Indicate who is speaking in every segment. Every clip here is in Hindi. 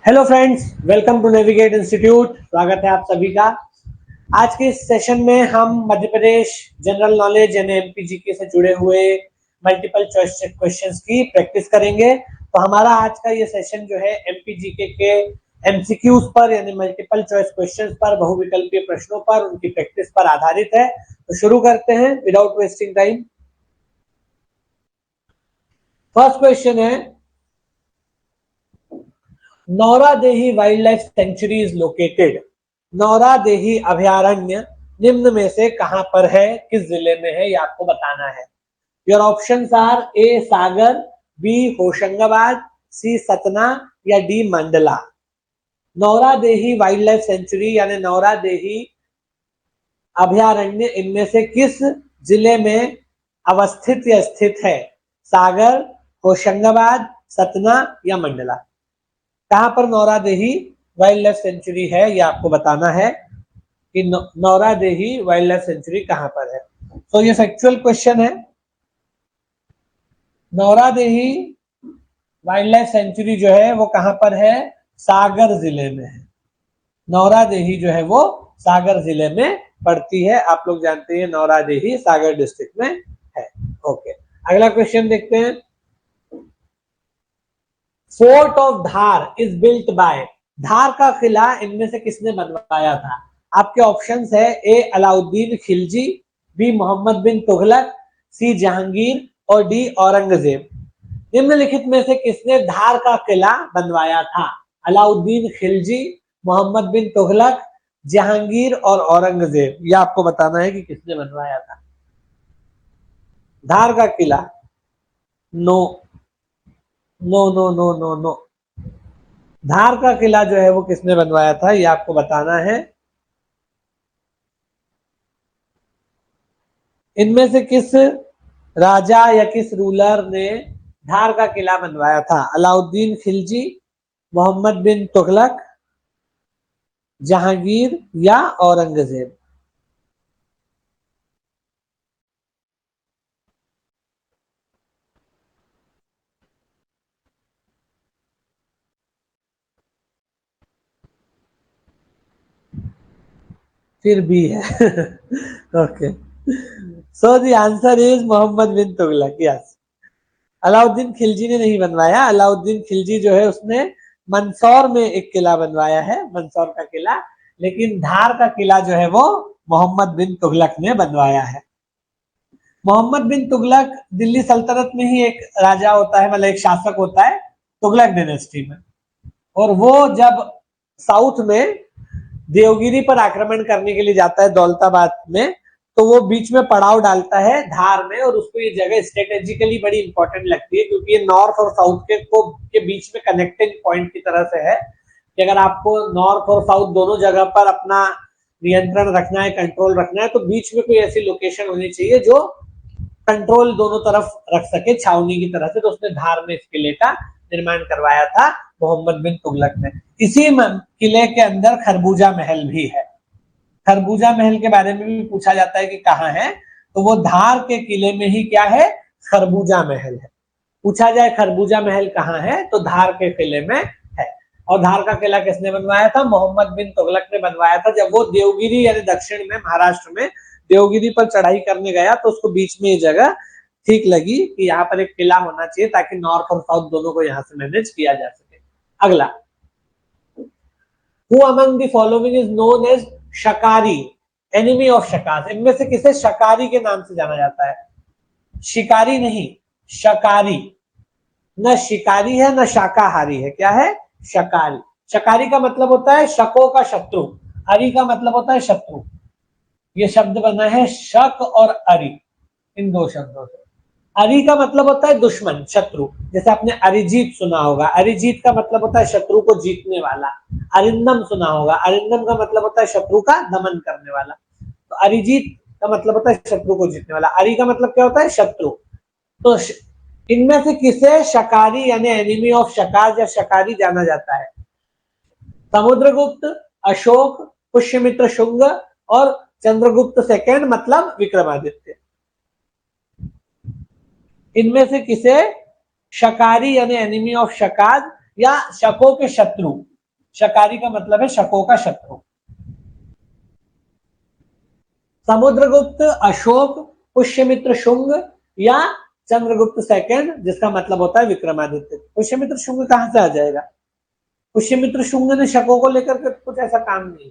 Speaker 1: Hello friends, welcome to navigate institute. स्वागत है आप सभी का। आज के इस सेशन में हम मध्य प्रदेश जनरल नॉलेज यानी एमपीजीके से जुड़े हुए मल्टीपल चॉइस क्वेश्चंस की प्रैक्टिस करेंगे। तो हमारा आज का ये सेशन जो है एमपीजीके के एमसीक्यूज पर यानी मल्टीपल चॉइस क्वेश्चंस पर, बहुविकल्पीय प्रश्नों पर, उनकी प्रैक्टिस पर आधारित है। तो शुरू करते हैं without wasting time. First question है, Nauradehi wild life sanctuary is located. Nauradehi अभयारण्य निम्न में से कहां पर है, किस जिले में है, ये आपको बताना है। Your options are a Sagar, b Hoshangabad, c Satna या d Mandla. Nauradehi wild life sanctuary यानी नौरादेही अभयारण्य इनमें से किस जिले में अवस्थित या स्थित है? सागर, होशंगाबाद, सतना या मंडला। कहां पर नौरादेही वाइल्ड लाइफ सेंचुरी है, ये आपको बताना है कि नौरादेही वाइल्ड लाइफ सेंचुरी कहां पर है। तो ये फैक्चुअल क्वेश्चन है। नौरादेही वाइल्ड लाइफ सेंचुरी जो है वो कहां पर है? सागर जिले में है। नौरादेही जो है वो सागर जिले में पड़ती है। आप लोग जानते हैं नौरादेही सागर डिस्ट्रिक्ट में है। ओके, अगला क्वेश्चन देखते हैं। Fort of Dhar is built by. Dhar का किला इनमें से किसने बनवाया था? आपके ऑप्शंस है ए अलाउद्दीन खिलजी, बी मोहम्मद बिन तुगलक, सी जहांगीर और डी औरंगजेब। निम्नलिखित में से किसने धार का किला बनवाया था? अलाउद्दीन खिलजी, मोहम्मद बिन तुगलक, जहांगीर और औरंगजेब। यह आपको बताना है कि किसने बनवाया था धार का किला। No no no no no no, Dhar का किला जो है वो किसने बनवाया था, ये आपको बताना है। इनमें से किस राजा या किस रूलर ने धार का किला बनवाया था? अलाउद्दीन खिलजी, मोहम्मद बिन तुगलक, जहांगीर या औरंगजेब। फिर भी है। Okay, so the answer is Muhammad bin Tughlaq. Yes, Alauddin Khilji ने नहीं बनवाया। अलाउद्दीन खिलजी जो है उसने मंदसौर में एक किला बनवाया है, मंदसौर का किला। लेकिन धार का किला जो है वो मोहम्मद बिन तुगलक ने बनवाया है। मोहम्मद बिन तुगलक दिल्ली सल्तनत में ही एक राजा होता है, मतलब एक शासक होता है तुगलक डायनेस्टी में। और वो जब साउथ में देवगिरी पर आक्रमण करने के लिए जाता है दौलताबाद में, तो वो बीच में पड़ाव डालता है धार में। और उसको ये जगह स्ट्रेटेजिकली बड़ी इंपॉर्टेंट लगती है क्योंकि ये नॉर्थ और साउथ के बीच में कनेक्टिंग पॉइंट की तरह से है कि अगर आपको नॉर्थ और साउथ दोनों जगह पर अपना नियंत्रण रखना है, कंट्रोल रखना है, तो बीच में कोई ऐसी लोकेशन होनी चाहिए जो कंट्रोल दोनों तरफ रख सके छावनी की तरह से। तो उसने धार में इस किले का निर्माण करवाया था मोहम्मद बिन तुगलक ने। इसी किले के अंदर खरबूजा महल भी है। खरबूजा महल के बारे में भी पूछा जाता है कि कहाँ है, तो वो धार के किले में ही क्या है? खरबूजा महल है। पूछा जाए खरबूजा महल कहाँ है, तो धार के किले में है। और धार का किला किसने बनवाया था? मोहम्मद बिन तुगलक ने बनवाया था। जब वो देवगिरी यानी दक्षिण में महाराष्ट्र में देवगिरी पर चढ़ाई करने गया तो उसको बीच में ये जगह ठीक लगी कि यहाँ पर एक किला होना चाहिए ताकि नॉर्थ और साउथ दोनों को यहाँ से मैनेज किया जा सके। अगला, Who among the following is known as Shakari, enemy of Shakas? इनमें से किसे शकरी के नाम से जाना जाता है? शिकारी नहीं, शकरी। न शिकारी है न शाकाहारी है, क्या है? शकारी। शकारी का मतलब होता है शकों का शत्रु, अरि का मतलब होता है शत्रु। ये शब्द बना है शक और अरि, इन दो शब्दों से। अरि का मतलब होता है दुश्मन, शत्रु। जैसे आपने अरिजीत सुना होगा, अरिजीत का मतलब होता है शत्रु को जीतने वाला। अरिंदम सुना होगा, अरिंदम का मतलब होता है शत्रु का दमन करने वाला। तो अरिजीत का मतलब होता है शत्रु को जीतने वाला। अरि का मतलब क्या होता है? शत्रु। तो इनमें से किसे शकारी यानी एनिमी ऑफ शकाज या शकारी जाना जाता है? समुद्रगुप्त, अशोक, पुष्यमित्र शुंग और चंद्रगुप्त सेकंड मतलब विक्रमादित्य। इनमें से किसे शकारी यानी एनिमी ऑफ शकाज या शकों के शत्रु शकारी का मतलब है शकों का शत्रु। समुद्रगुप्त, अशोक, पुष्यमित्र शुंग या चंद्रगुप्त सेकंड, जिसका मतलब होता है विक्रमादित्य। पुष्यमित्र शुंग कहां से आ जाएगा? पुष्यमित्र शुंग ने शकों को लेकर के कुछ ऐसा काम नहीं।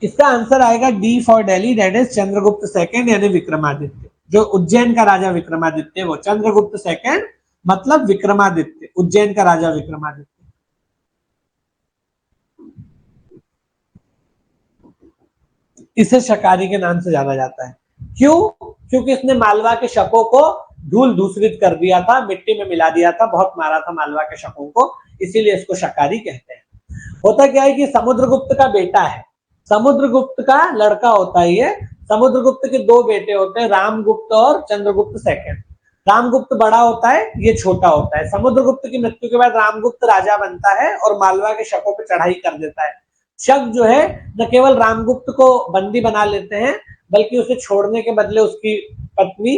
Speaker 1: इसका आंसर आएगा D for Delhi, that is Chandragupta second यानी विक्रमादित्य। जो उज्जैन का राजा विक्रमादित्य, वो चंद्रगुप्त सेकंड मतलब विक्रमादित्य, उज्जैन का राजा विक्रमादित्य। इसे शकारी के नाम से जाना जाता है। क्यों? क्योंकि इसने मालवा के शकों को धूल दूसरित कर दिया था, मिट्टी में मिला दिया था, बहुत मारा था मालवा के शकों को, इसीलिए इसको शकारी कहते हैं। होता क्या है कि समुद्रगुप्त का बेटा है, समुद्रगुप्त का लड़का होता है ये। समुद्रगुप्त के दो बेटे होते हैं, रामगुप्त और चंद्रगुप्त सेकंड। रामगुप्त बड़ा होता है, ये छोटा होता है। समुद्रगुप्त की मृत्यु के बाद रामगुप्त राजा बनता है और मालवा के शकों पर चढ़ाई कर देता है। शक जो है न केवल रामगुप्त को बंदी बना लेते हैं, बल्कि उसे छोड़ने के बदले उसकी पत्नी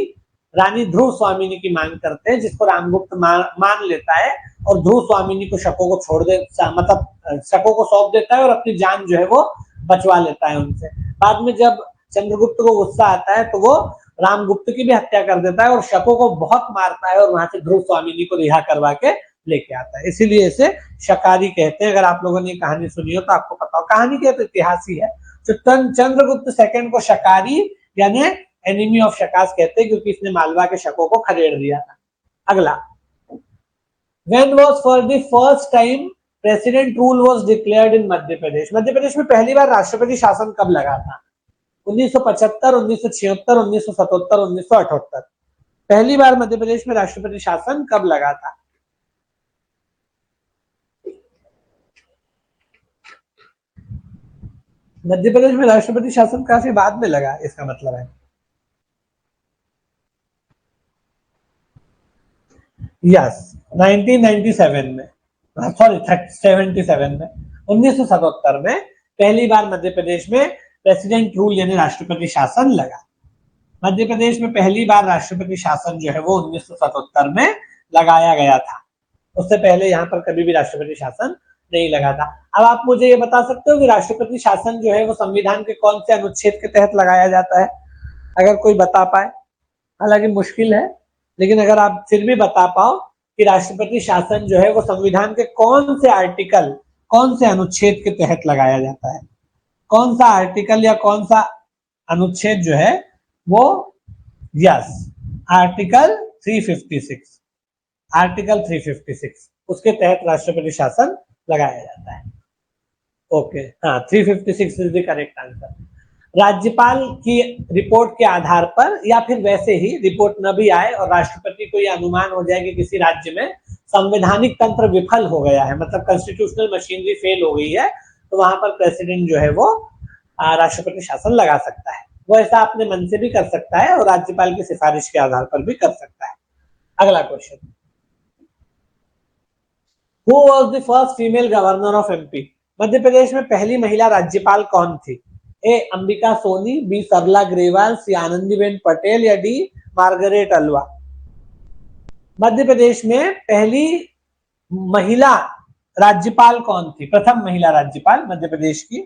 Speaker 1: रानी ध्रुव स्वामिनी की मांग करते हैं, जिसको रामगुप्त मान लेता है और ध्रुव स्वामिनी को शकों को छोड़ दे, मतलब शकों को सौंप देता है और अपनी जान जो है वो बचवा लेता है उनसे। बाद में जब चंद्रगुप्त को गुस्सा आता है तो वो रामगुप्त की भी हत्या कर देता है और शकों को बहुत मारता है और वहां से ध्रुव स्वामिनी को रिहा करवा के लेके आता है। इसीलिए इसे शकारी कहते हैं। अगर आप लोगों ने कहानी सुनी हो तो आपको पता हो, कहानी के तो इतिहास ही है। तो चंद्रगुप्त सेकंड को शकारी यानी एनिमी ऑफ शकास कहते हैं, क्योंकि इसने मालवा के शकों को खदेड़ दिया था। अगला, When was for the first time president rule was declared in Madhya Pradesh? मध्य प्रदेश में पहली बार राष्ट्रपति शासन कब लगा था? 1975, 1976, 1977, 1978। पहली बार मध्य प्रदेश में राष्ट्रपति शासन कब लगा था? मध्य प्रदेश में राष्ट्रपति शासन काफी बाद में लगा, इसका मतलब है। यस, 1997 में, सॉरी 77 में, 1977 में पहली बार मध्य प्रदेश में प्रेसिडेंट रूल यानी राष्ट्रपति शासन लगा। मध्य प्रदेश में पहली बार राष्ट्रपति शासन जो है वो 1977 में लगाया गया था। उससे पहले यहाँ पर कभी भी राष्ट्रपति शासन नहीं लगा था। अब आप मुझे ये बता सकते हो कि राष्ट्रपति शासन जो है वो संविधान के कौन से अनुच्छेद के तहत लगाया जाता है? अगर कोई बता पाए, हालांकि मुश्किल है, लेकिन अगर आप फिर भी बता पाओ कि राष्ट्रपति शासन जो है वो संविधान के कौन से आर्टिकल, कौन से अनुच्छेद के तहत लगाया जाता है, कौन सा आर्टिकल या कौन सा अनुच्छेद जो है वो? यस, आर्टिकल 356, आर्टिकल 356 उसके तहत राष्ट्रपति शासन लगाया जाता है। ओके, हाँ, 356 इज द करेक्ट आंसर। राज्यपाल की रिपोर्ट के आधार पर या फिर वैसे ही रिपोर्ट न भी आए और राष्ट्रपति को यह अनुमान हो जाए कि किसी राज्य में संवैधानिक तंत्र विफल हो गया है, मतलब कॉन्स्टिट्यूशनल मशीनरी फेल हो गई है, तो वहां पर प्रेसिडेंट जो है वो राष्ट्रपति शासन लगा सकता है। वो ऐसा अपने मन से भी कर सकता है और राज्यपाल की सिफारिश के आधार पर भी कर सकता है। अगला question, who was the first female governor of MP? Madhya Pradesh में पहली महिला राज्यपाल कौन थी? A Ambika Soni, b Sarla Grewal, c Anandiben Patel या डी मार्गरेट अलवा। मध्य प्रदेश में पहली महिला राज्यपाल कौन थी? प्रथम महिला राज्यपाल मध्य प्रदेश की,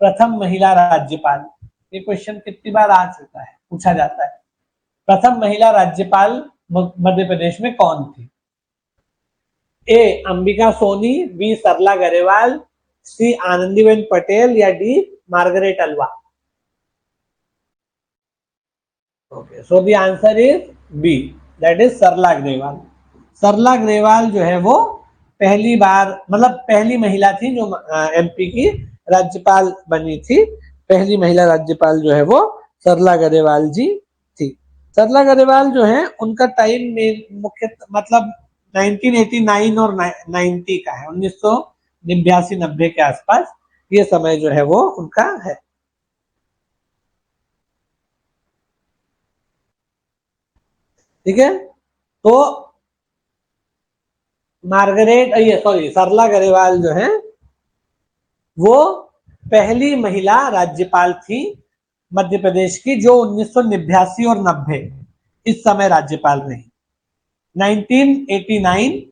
Speaker 1: प्रथम महिला राज्यपाल। ये क्वेश्चन कितनी बार आ चुका है, पूछा जाता है। प्रथम महिला राज्यपाल मध्य प्रदेश में कौन थी? A Ambika Soni, b Sarla Grewal, c Anandiben Patel या d Margaret Alva. Okay, so the answer is b, that is Sarla Grewal. Sarla Grewal जो है वो पहली बार, मतलब पहली महिला थी जो एमपी की राज्यपाल बनी थी। पहली महिला राज्यपाल जो है वो सरला ग्रेवाल जी थी। सरला ग्रेवाल जो है उनका टाइम में मुख्य मतलब 1989 और 90 का है, 1989-90 के आसपास ये समय जो है वो उनका है। ठीक है, तो मार्गरेट, ये सॉरी, सरला ग्रेवाल जो है वो पहली महिला राज्यपाल थी मध्य प्रदेश की, जो 1989 और 90 इस समय राज्यपाल रही। 1989,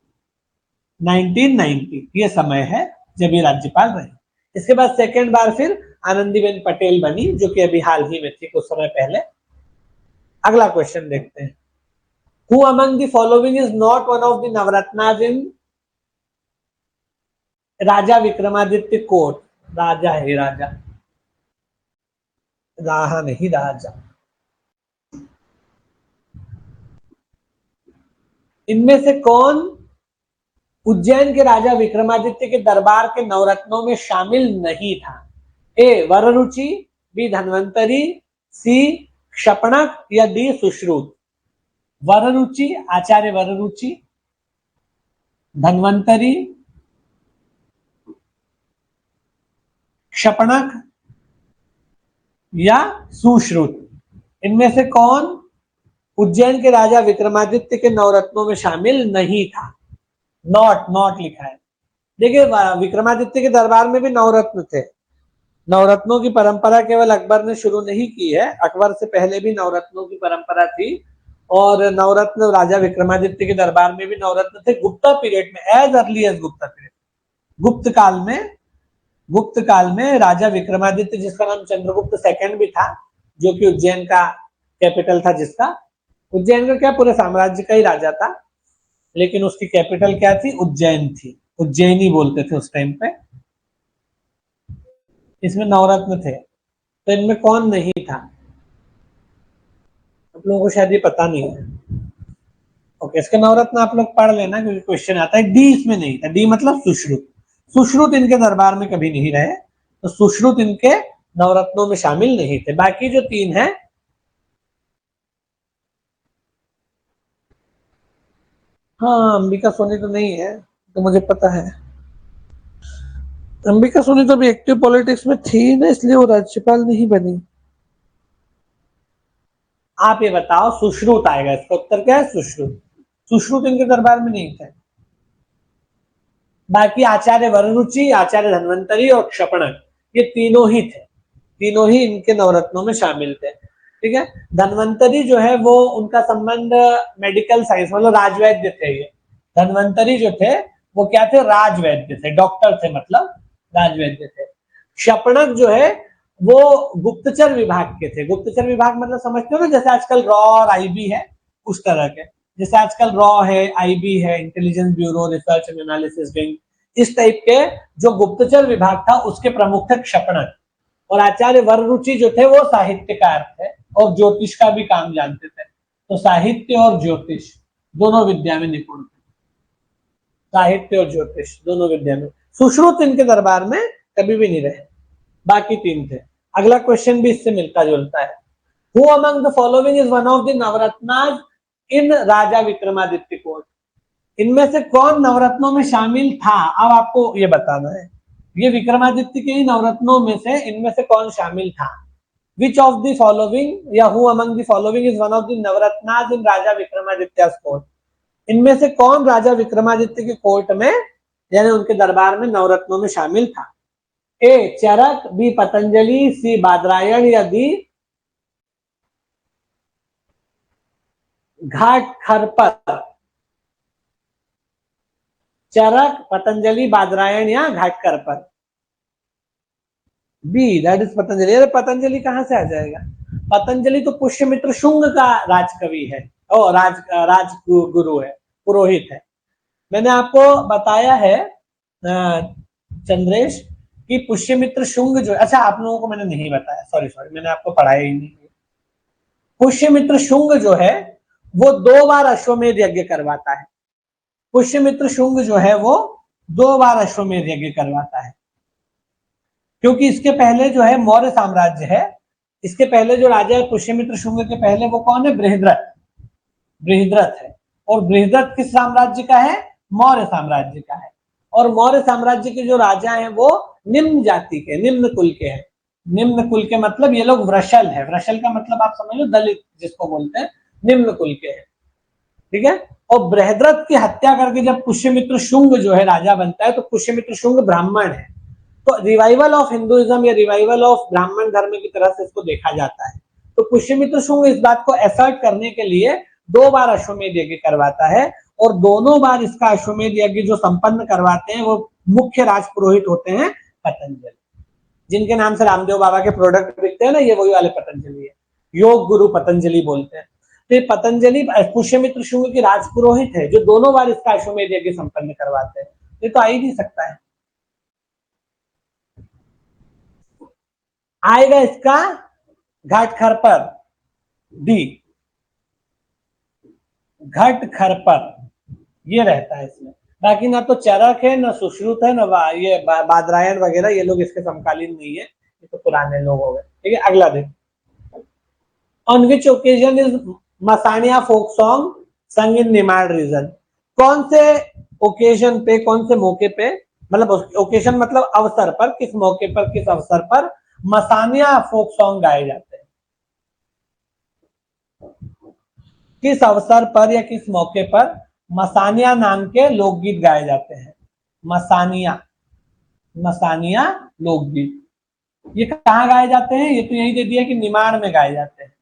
Speaker 1: 1990 ये समय है जब ये राज्यपाल रहे। इसके बाद सेकेंड बार फिर आनंदीबेन पटेल बनी, जो कि अभी हाल ही में थी, कुछ समय पहले। अगला क्वेश्चन देखते हैं। Who among the following is not one of the Navratnas in Raja Vikramaditya court? राजा है, राजा, राहा नहीं, राजा। इनमें से कौन उज्जैन के राजा विक्रमादित्य के दरबार के नवरत्नों में शामिल नहीं था? ए वररुचि, बी धन्वंतरी, सी क्षपणक या डी सुश्रुत? वररुचि, आचार्य वररुचि, धन्वंतरी, क्षपणक या सुश्रुत? इनमें से कौन उज्जैन के राजा विक्रमादित्य के नवरत्नों में शामिल नहीं था? नॉट लिखा है। देखिए, विक्रमादित्य के दरबार में भी नवरत्न थे। नवरत्नों की परंपरा केवल अकबर ने शुरू नहीं की है, अकबर से पहले भी नवरत्नों की परंपरा थी, और नवरत्न राजा विक्रमादित्य के दरबार में भी नवरत्न थे गुप्ता पीरियड में, as early age Gupta period. गुप्त काल में राजा विक्रमादित्य, जिसका नाम चंद्रगुप्त सेकंड भी था, जो कि उज्जैन का कैपिटल था, जिसका उज्जैन का क्या पूरे साम्राज्य का ही राजा था, लेकिन उसकी कैपिटल क्या थी? उज्जैन थी। उज्जैनी बोलते थे उस टाइम पे। इसमें नवरत्न थे, तो इनमें कौन नहीं था? आप लोगों को शायद ये पता नहीं है। ओके, इसके नवरत्न आप लोग पढ़ लेना, क्योंकि क्वेश्चन आता है। डी इसमें नहीं था, डी मतलब सुश्रुत। सुश्रुत इनके दरबार में कभी नहीं रहे, तो सुश्रुत इनके नवरत्नों में शामिल नहीं थे। बाकी जो तीन है, हाँ, अंबिका सोनी तो नहीं है, तो मुझे पता है। अंबिका सोनी तो अभी एक्टिव पॉलिटिक्स में थी ना, इसलिए वो राज्यपाल नहीं बनी। आप ये बताओ, सुश्रुत आएगा, इसका उत्तर क्या है? सुश्रुत। सुश्रुत इनके दरबार में नहीं थे। बाकी आचार्य वररुचि, आचार्य धन्वंतरी और क्षपणक, ये तीनों ही थे, तीनों ही इनके नवरत्नों में शामिल थे। ठीक है। धन्वंतरी जो है वो, उनका संबंध मेडिकल साइंस, मतलब राजवैद्य थे ये। धन्वंतरी जो थे वो क्या थे? राजवैद्य थे, डॉक्टर थे, मतलब राजवैद्य थे। क्षपणक जो है वो गुप्तचर विभाग के थे। गुप्तचर विभाग मतलब समझते हो ना, जैसे आजकल रॉ और आईबी है, उस तरह के। जैसे आजकल रॉ है, आईबी है, intelligence bureau, research and analysis wing, इस टाइप के जो गुप्तचर विभाग था, उसके प्रमुख थे क्षपणक। और आचार्य वररुचि जो थे वो साहित्यकार थे और ज्योतिष का भी काम जानते थे। तो साहित्य और ज्योतिष दोनों विद्या में निपुण थे, साहित्य और ज्योतिष दोनों विद्या में। सुश्रुत इनके दरबार में कभी भी नहीं रहे, बाकी तीन थे। अगला क्वेश्चन भी इससे मिलता जुलता है। Who among the following is one of the Navratnas in Raja Vikramaditya court? इनमें से कौन नवरत्नों में शामिल था? अब आपको ये बताना है, ये विक्रमादित्य के ही नवरत्नों में से इनमें से कौन शामिल था? Which of the following या who among the following is one of the Navratnas in Raja Vikramaditya court? इनमें से कौन राजा विक्रमादित्य के कोर्ट में, यानी उनके दरबार में, नवरत्नों में शामिल था? ए चरक, बी पतंजलि, सी बादरायण या दी घाट खरपर? चरक, पतंजलि, बादरायण या घाटकर पर? B, that is Patanjali. अरे पतंजलि कहां से आ जाएगा? पतंजलि तो पुष्यमित्र शुंग का राजकवि है, और राज गुरु है, पुरोहित है। मैंने आपको बताया है चंद्रेश कि पुष्यमित्र शुंग जो, अच्छा आप लोगों को मैंने नहीं बताया, सॉरी मैंने आपको पढ़ाया ही नहीं। पुष्यमित्र शुंग जो है वो 2 बार अश्वमेध यज्ञ करवाता है। पुष्यमित्र शुंग जो है वो 2 बार अश्वमेध यज्ञ करवाता है, क्योंकि इसके पहले जो है मौर्य साम्राज्य है, इसके पहले जो राजा है पुष्यमित्र शुंग के पहले, वो कौन है? बृहद्रथ। बृहद्रथ है, और बृहद्रथ किस साम्राज्य का है? मौर्य साम्राज्य का है। और मौर्य साम्राज्य के जो राजा हैं वो निम्न जाति के, निम्न कुल के हैं। निम्न कुल के मतलब ये लोग वृषल है। वृषल का मतलब आप समझ लो दलित जिसको बोलते हैं, निम्न कुल के हैं। ठीक है। और बृहद्रथ की हत्या करके जब पुष्यमित्र शुंग जो है राजा बनता है, तो पुष्यमित्र शुंग ब्राह्मण है, तो रिवाइवल ऑफ हिंदुइज्म या रिवाइवल ऑफ ब्राह्मण धर्म की तरह से इसको देखा जाता है। तो पुष्यमित्र शुंग इस बात को एसर्ट करने के लिए 2 बार अश्वमेध यज्ञ करवाता है, और दोनों बार इसका अश्वमेध यज्ञ जो संपन्न करवाते हैं वो मुख्य राजपुरोहित होते हैं पतंजलि, जिनके नाम से रामदेव बाबा के प्रोडक्ट बिकते हैं ना, ये वही वाले पतंजलि है, योग गुरु पतंजलि बोलते हैं। तो ये पतंजलि पुष्यमित्र शुंग के राजपुरोहित है जो दोनों बार इसका अश्वमेध यज्ञ संपन्न करवाते हैं। ये तो आ ही नहीं सकता है। आएगा इसका घटखरपर, डी, घटखरपर ये रहता है इसमें। बाकी ना तो चरक है, ना सुश्रुत है, ना ये बादरायण वगैरह, ये लोग इसके समकालीन नहीं है, ये तो पुराने लोग हो गए। ठीक है, अगला देखो। On which occasion is Masaniya folk song sung in Nimar reason? कौन से ओकेजन पे, कौन से मौके पे, मतलब ओकेजन मतलब अवसर पर, किस मौके पर, किस अवसर पर मसानिया फोक सॉन्ग गाए जाते हैं? किस अवसर पर या किस मौके पर मसानिया नाम के लोकगीत गाए जाते हैं? मसानिया, मसानिया लोकगीत ये कहाँ गाए जाते हैं? ये तो यही दे दिया कि निमाड़ में गाए जाते हैं,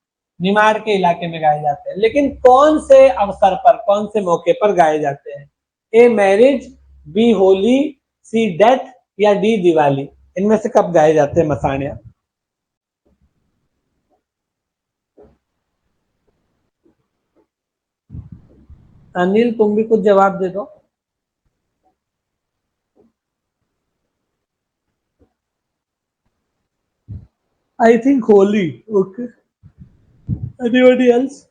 Speaker 1: निमाड़ के इलाके में गाए जाते हैं, लेकिन कौन से अवसर पर, कौन से मौके पर गाए जाते हैं? A marriage, B Holi, C death या डी दिवाली? इनमें से कब गाए जाते हैं मसानिया? अनिल तुम भी कुछ जवाब दे दो। I think Holi. Okay. Anybody else?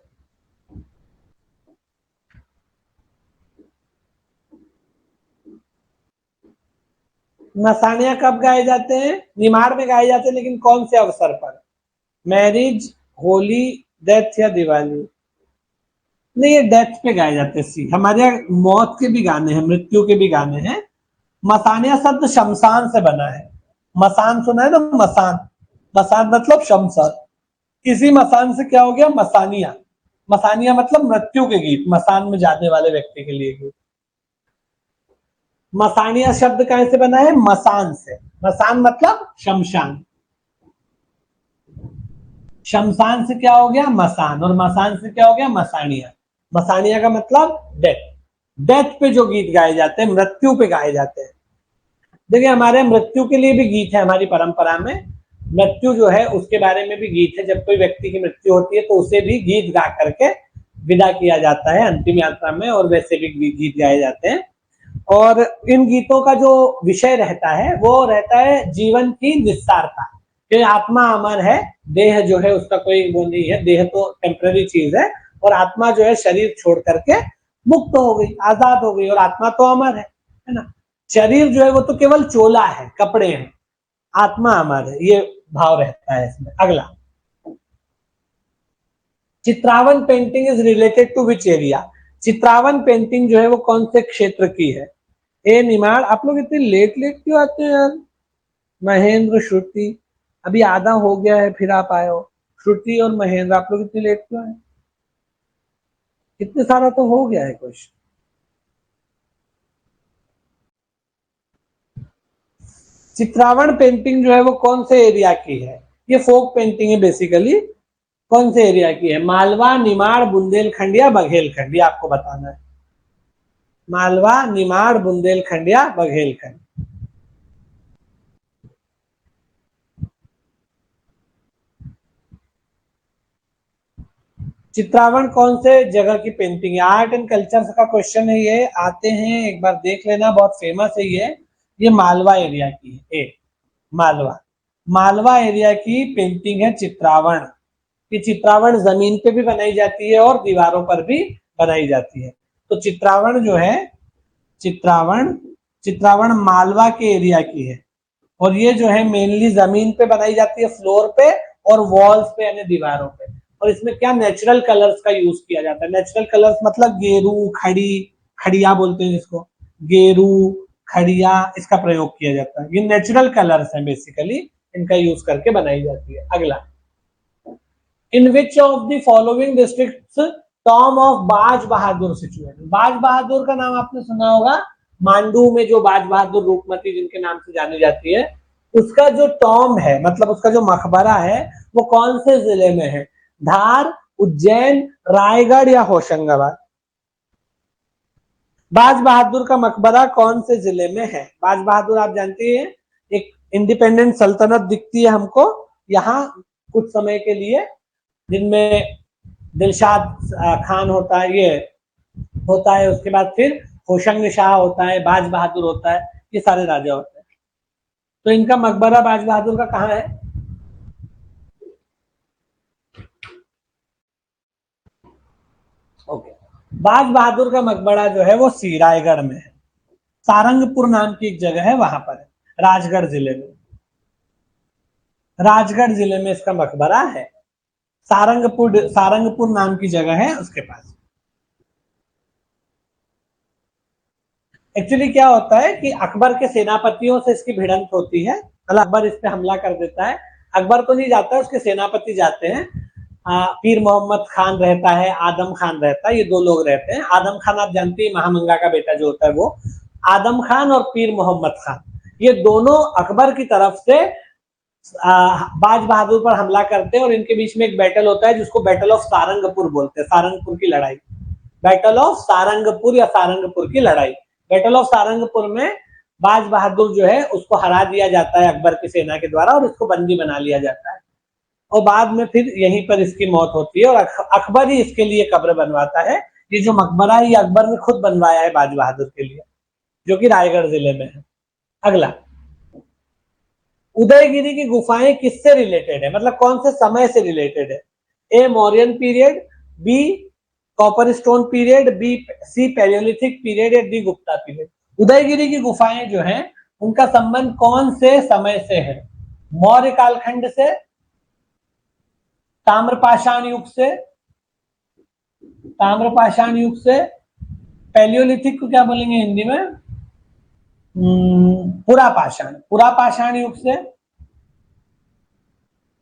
Speaker 1: मसानिया कब गाए जाते हैं? निमाड़ में गाए जाते हैं, लेकिन कौन से अवसर पर? मैरिज, होली, डेथ या दिवाली? नहीं, ये डेथ पे गाए जाते हैं। सी, हमारे यहाँ मौत के भी गाने हैं, मृत्यु के भी गाने हैं। मसानिया शब्द शमशान से बना है। मसान सुना है ना, मसान, मसान मतलब शमशान। इसी मसान से क्या हो गया मसानिया? मसानिया मतलब मृत्यु के गीत, मसान में जाने वाले व्यक्ति के लिए गीत। मसानिया शब्द कहां से बना है? मसान से। मसान मतलब शमशान, शमशान से क्या हो गया मसान, और मसान से क्या हो गया मसानिया। मसानिया का मतलब डेथ, डेथ पे जो गीत गाए जाते हैं, मृत्यु पे गाए जाते हैं। देखिए हमारे मृत्यु के लिए भी गीत है, हमारी परंपरा में मृत्यु जो है उसके बारे में भी गीत है। जब कोई व्यक्ति की मृत्यु होती है तो उसे भी गीत गा करके विदा किया जाता है अंतिम यात्रा में, और वैसे भी गीत गाए जाते हैं। और इन गीतों का जो विषय रहता है वो रहता है जीवन की निस्सारता, कि आत्मा अमर है, देह जो है उसका कोई वो नहीं है, देह तो टेम्पररी चीज है, और आत्मा जो है शरीर छोड़ करके मुक्त हो गई, आजाद हो गई, और आत्मा तो अमर है ना। शरीर जो है वो तो केवल चोला है, कपड़े हैं, आत्मा अमर है, ये भाव रहता है इसमें। अगला, Chitravan painting is related to which area? Chitravan painting जो है वो कौन से क्षेत्र की है? ए निमाड़, आप लोग इतने लेट लेट क्यों आते हैं यार? महेंद्र, श्रुति, अभी आधा हो गया है फिर आप आए हो। श्रुति और महेंद्र, आप लोग इतने लेट क्यों आए? इतने सारा तो हो गया है क्वेश्चन। चित्रावन पेंटिंग जो है वो कौन से एरिया की है? ये फोक पेंटिंग है बेसिकली। कौन से एरिया की है? मालवा, निमाड़, बुंदेलखंड या बघेलखंड? ये आपको बताना है। मालवा, निमाड़, बुंदेलखंड या बघेलखंड? चित्रावन कौन से जगह की पेंटिंग है? आर्ट एंड कल्चर का क्वेश्चन है ये, आते हैं एक बार देख लेना, बहुत फेमस है ये मालवा एरिया की है। ए मालवा, मालवा एरिया की पेंटिंग है चित्रावन। कि चित्रावन जमीन पे भी बनाई जाती है और दीवारों पर भी बनाई जाती है। तो चित्रावन जो है, चित्रावन, चित्रावन मालवा के एरिया की है, और ये जो है मेनली जमीन पे बनाई जाती है, फ्लोर पे और वॉल्स पे यानी दीवारों पे। और इसमें क्या नेचुरल कलर्स का यूज किया जाता है। नेचुरल कलर्स मतलब गेरू, खड़ी, खड़िया बोलते हैं जिसको, गेरू, खड़िया, इसका प्रयोग किया जाता है। ये नेचुरल कलर्स हैं बेसिकली, इनका यूज करके बनाई जाती है। अगला, in which of the following districts tomb of Baz Bahadur situated? बाज बहादुर का नाम आपने सुना होगा, मांडू में जो बाज बहादुर रूपमती जिनके नाम से जानी जाती है, उसका जो टॉम है, मतलब उसका जो मकबरा है, वो कौन से जिले में है? धार, उज्जैन, रायगढ़ या होशंगाबाद? बाज बहादुर का मकबरा कौन से जिले में है? बाज बहादुर आप जानते हैं एक इंडिपेंडेंट सल्तनत दिखती है हमको यहाँ कुछ समय के लिए, जिनमें दिलशाद खान होता है, ये होता है, उसके बाद फिर होशंग शाह होता है, बाज बहादुर होता है, ये सारे राजा होते हैं। तो इनका मकबरा बाज बहादुर का कहाँ है? ओके, बाज बहादुर का मकबरा जो है वो रायगढ़ में है, सारंगपुर नाम की एक जगह है वहां पर है, राजगढ़ जिले में, राजगढ़ जिले में इसका मकबरा है। सारंगपुर सारंगपुर नाम की जगह है उसके पास। एक्चुअली क्या होता है कि अकबर के सेनापतियों से इसकी भिड़ंत होती है, मतलब अकबर इस पे हमला कर देता है। अकबर तो नहीं जाता, उसके सेनापति जाते हैं। पीर मोहम्मद खान रहता है, आदम खान रहता है, ये दो लोग रहते हैं। आदम खान आप जानते हैं महामंगा का बेटा जो होता है वो, आदम खान और पीर मोहम्मद खान, ये दोनों अकबर की तरफ से बाज बहादुर पर हमला करते हैं और इनके बीच में एक बैटल होता है जिसको बैटल ऑफ सारंगपुर बोलते हैं, सारंगपुर की लड़ाई, बैटल ऑफ सारंगपुर या सारंगपुर की लड़ाई। बैटल ऑफ सारंगपुर में बाज बहादुर जो है उसको हरा दिया जाता है अकबर की सेना के द्वारा और इसको बंदी बना लिया जाता है, और बाद में फिर यहीं पर इसकी मौत होती है और अकबर ही इसके लिए कब्र बनवाता है। ये जो मकबरा है ये अकबर ने खुद बनवाया है बाज बहादुर के लिए, जो कि रायगढ़ जिले में है। अगला, उदयगिरी की गुफाएं किससे रिलेटेड है, मतलब कौन से समय से रिलेटेड है? A Mauryan period, b copper stone period, b c palaeolithic period या डी गुप्ता पीरियड। उदयगिरी की गुफाएं जो हैं उनका संबंध कौन से समय से है? मौर्य कालखंड से, ताम्रपाषाण युग से, ताम्रपाषाण युग से, पैलियोलिथिक को क्या बोलेंगे हिंदी में? पुरापाषाण, पुरापाषाण युग से,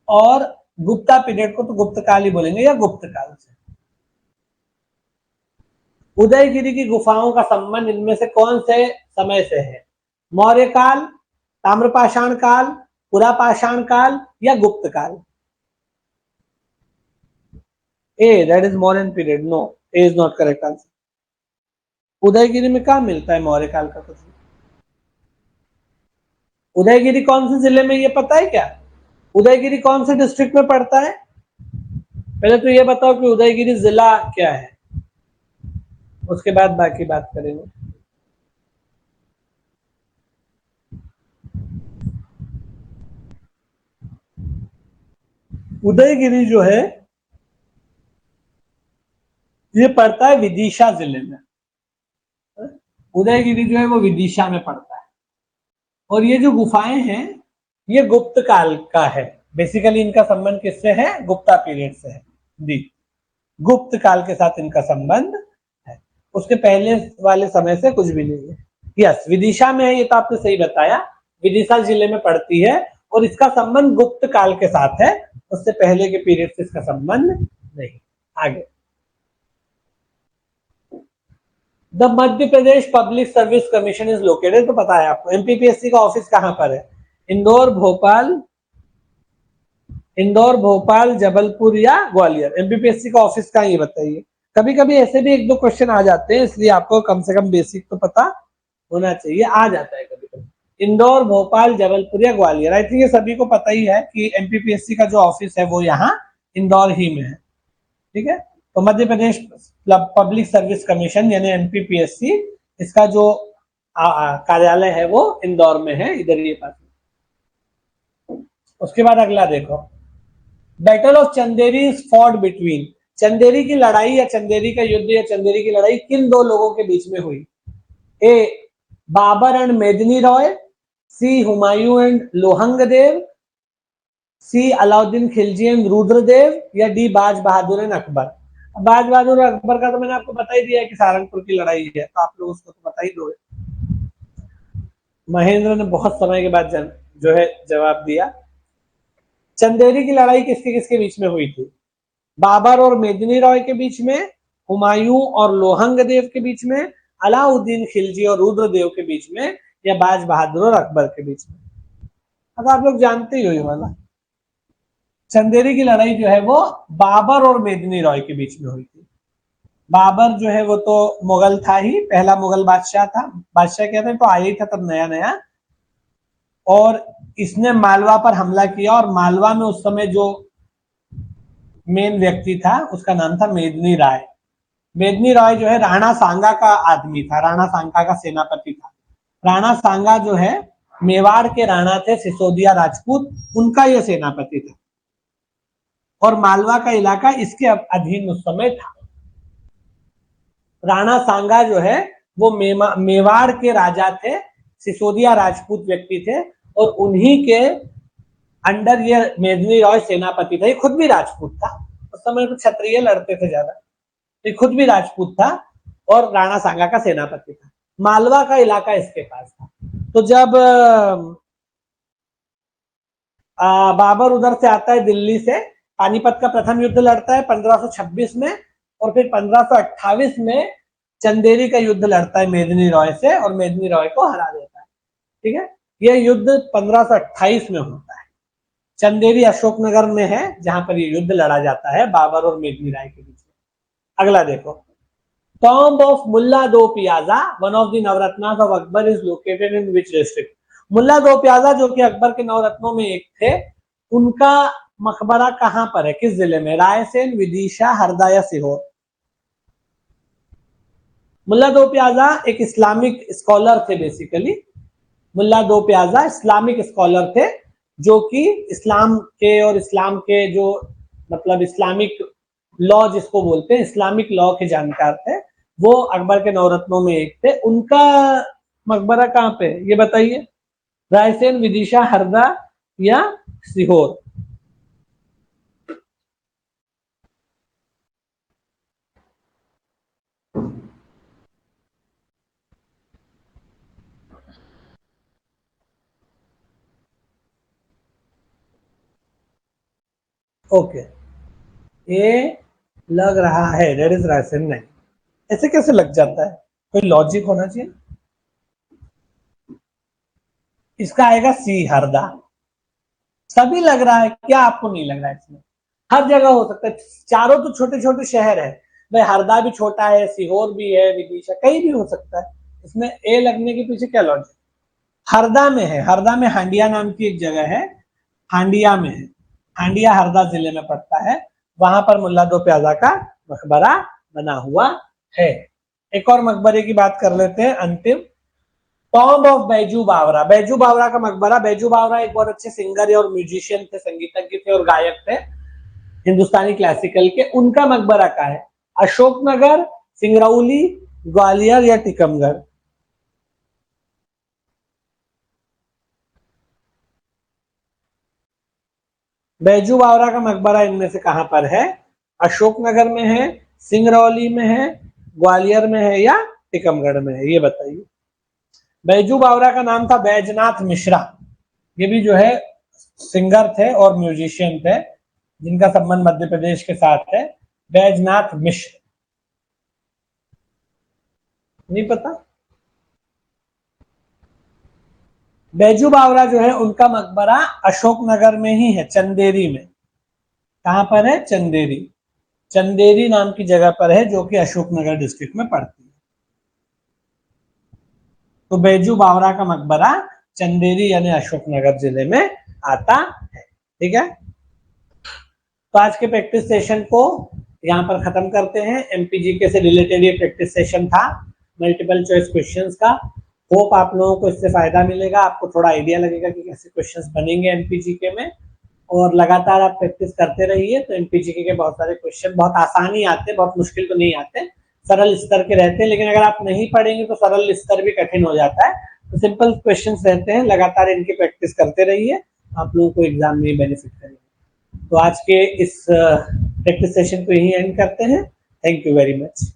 Speaker 1: और गुप्ता पीरियड को तो गुप्त काल ही बोलेंगे या गुप्त काल से। उदयगिरी की गुफाओं का संबंध इनमें से कौन से समय से है? मौर्य काल, ताम्रपाषाण काल, पुरापाषाण काल या गुप्त काल? A, that is Mauryan period. No, a is not correct answer. Udayagiri में कहा मिलता है मौर्य काल का कुछ? उदयगिरी कौन से जिले में ये पता है क्या? उदयगिरी कौन से डिस्ट्रिक्ट में पड़ता है? पहले तो ये बताओ कि उदयगिरी जिला क्या है, उसके बाद बाकी बात करेंगे। उदयगिरी जो है ये पड़ता है विदिशा जिले में। उदयगिरी जो है वो विदिशा में पड़ता है, और ये जो गुफाएं हैं ये गुप्त काल का है। बेसिकली इनका संबंध किससे है? गुप्ता पीरियड से है। दी, गुप्त काल के साथ इनका संबंध है, उसके पहले वाले समय से कुछ भी नहीं है। यस, विदिशा में है, ये तो आपने सही बताया, विदिशा जिले में पड़ती है और इसका संबंध गुप्त काल के साथ है, उससे पहले के पीरियड से इसका संबंध नहीं। आगे, the Madhya Pradesh public service commission is located, तो पता है आपको। एमपीपीएससी का ऑफिस कहां पर है? इंदौर, भोपाल, इंदौर, भोपाल, जबलपुर या ग्वालियर? एमपीपीएससी का ऑफिस कहां, ये बताइए। कभी कभी ऐसे भी एक दो क्वेश्चन आ जाते हैं, इसलिए आपको कम से कम बेसिक तो पता होना चाहिए, आ जाता है कभी कभी। इंदौर, भोपाल, जबलपुर या ग्वालियर? आई थिंक ये सभी को पता ही है कि एमपीपीएससी का जो ऑफिस है वो यहाँ इंदौर ही में है। ठीक है, तो Madhya Pradesh public service commission यानी एमपीपीएससी, इसका जो कार्यालय है वो इंदौर में है, इधर ये पास। उसके बाद अगला देखो, battle of Chanderi is fought between, Chanderi की लड़ाई या चंदेरी का युद्ध या चंदेरी की लड़ाई किन दो लोगों के बीच में हुई? ए, Babur and Medini Rai, c Humayun and Lohangdev, c Alauddin Khilji and Rudradev या डी बाज बहादुर एंड अकबर? बाज बहादुर अकबर का तो मैंने आपको बता ही दिया है कि सारंगपुर की लड़ाई है, तो आप लोग उसको तो बता ही दो। महेंद्र ने बहुत समय के बाद जो है जवाब दिया। चंदेरी की लड़ाई किसके किसके बीच में हुई थी? बाबर और मेदिनी रॉय के बीच में, हुमायूं और लोहंगदेव के बीच में, अलाउद्दीन खिलजी और रुद्रदेव के बीच में, या बाज बहादुर और अकबर के बीच में? अब आप लोग जानते ही हो ये वाला। चंदेरी की लड़ाई जो है वो बाबर और मेदिनी रॉय के बीच में हुई थी। बाबर जो है वो तो मुगल था ही, पहला मुगल बादशाह था। बादशाह कहते हैं तो आया ही था तब नया नया। और इसने मालवा पर हमला किया, और मालवा में उस समय जो मेन व्यक्ति था उसका नाम था मेदिनी राय। मेदिनी राय जो है राणा सांगा का आदमी था, राणा सांगा का सेनापति था। राणा सांगा जो है मेवाड़ के राणा थे, सिसोदिया राजपूत, उनका यह सेनापति था। और मालवा का इलाका इसके अधीन उस समय था। राणा सांगा जो है वो मेवाड़ के राजा थे, सिसोदिया राजपूत व्यक्ति थे, और उन्हीं के अंडर ये मेदिनी राय सेनापति था। ये खुद भी राजपूत था, उस समय तो क्षत्रिय लड़ते थे ज्यादा, ये खुद भी राजपूत था और राणा सांगा का सेनापति था। मालवा का इलाका इसके पास था। तो जब बाबर उधर से आता है दिल्ली से, पानीपत का प्रथम युद्ध लड़ता है 1526 में, और फिर 1528 में चंदेरी का युद्ध लड़ता है मेदिनी रॉय से, और मेदिनी रॉय को हरा देता है। ठीक है, यह युद्ध 1528 में होता है। चंदेरी अशोकनगर में है जहां पर यह युद्ध लड़ा जाता है बाबर और मेदिनी राय के बीच में। अगला देखो, tomb of Mulla Do Piyaza, one of the Navratnas of Akbar, is located in which district? Mulla Do Pyaza जो कि अकबर के नवरत्नों में एक थे, उनका मकबरा कहां पर है, किस जिले में? रायसेन, विदिशा, हरदा या सीहोर? मुल्ला दो प्याजा एक इस्लामिक स्कॉलर थे बेसिकली। मुल्ला दो प्याजा इस्लामिक स्कॉलर थे जो कि इस्लाम के और इस्लाम के जो मतलब इस्लामिक लॉ जिसको बोलते हैं, इस्लामिक लॉ के जानकार थे। वो अकबर के नवरत्नों में एक थे। उनका मकबरा कहाँ पे ये बताइए? रायसेन, विदिशा, हरदा या सीहोर? ओके, ये लग रहा है दैट इज रायसेन। नहीं, ऐसे कैसे लग जाता है? कोई लॉजिक होना चाहिए। इसका आएगा सी, हरदा। सभी लग रहा है, क्या आपको नहीं लग रहा है? इसमें हर जगह हो सकता है, चारों तो छोटे छोटे शहर है भाई, हरदा भी छोटा है, सीहोर भी है, विदिशा कहीं भी हो सकता है। इसमें ए लगने के पीछे क्या लॉजिक? हरदा में है, हरदा में हांडिया नाम की एक जगह है, हांडिया में है। हांडिया हरदा जिले में पड़ता है, वहां पर मुल्ला दो प्याजा का मकबरा बना हुआ है। एक और मकबरे की बात कर लेते हैं अंतिम, टॉम्ब ऑफ बैजू बावरा। बैजू बावरा का मकबरा, बैजू बावरा एक बहुत अच्छे सिंगर और म्यूजिशियन थे, संगीतज्ञ थे और गायक थे हिंदुस्तानी क्लासिकल के। उनका मकबरा का है अशोकनगर, सिंगरौली, ग्वालियर या टीकमगढ़? बैजू बावरा का मकबरा इनमें से कहां पर है? अशोकनगर में है, सिंगरौली में है, ग्वालियर में है या टीकमगढ़ में है? ये बताइए। बैजू बावरा का नाम था बैजनाथ मिश्रा। ये भी जो है सिंगर थे और म्यूजिशियन थे जिनका संबंध मध्य प्रदेश के साथ है। बैजनाथ मिश्र, नहीं पता? बैजू बावरा जो है उनका मकबरा अशोकनगर में ही है, चंदेरी में। कहां पर है? चंदेरी। चंदेरी नाम की जगह पर है जो कि अशोकनगर डिस्ट्रिक्ट में पड़ती है। तो बैजू बावरा का मकबरा चंदेरी यानी अशोकनगर जिले में आता है। ठीक है, तो आज के प्रैक्टिस सेशन को यहाँ पर खत्म करते हैं। एमपीजीके से रिलेटेड ये प्रैक्टिस सेशन था, मल्टीपल चॉइस क्वेश्चंस का। होप आप लोगों को इससे फायदा मिलेगा, आपको थोड़ा आइडिया लगेगा कि कैसे क्वेश्चंस बनेंगे एमपीजीके में। और लगातार आप प्रैक्टिस करते रहिए तो एमपीजीके के बहुत सारे क्वेश्चन बहुत आसानी आते हैं, बहुत मुश्किल तो नहीं आते, सरल स्तर के रहते हैं। लेकिन अगर आप नहीं पढ़ेंगे तो सरल स्तर भी कठिन हो जाता है। तो सिंपल क्वेश्चंस रहते हैं, लगातार इनकी प्रैक्टिस करते रहिए, आप लोगों को एग्जाम में बेनिफिट करेंगे। तो आज के इस प्रैक्टिस सेशन को यही एंड करते हैं। Thank you very much.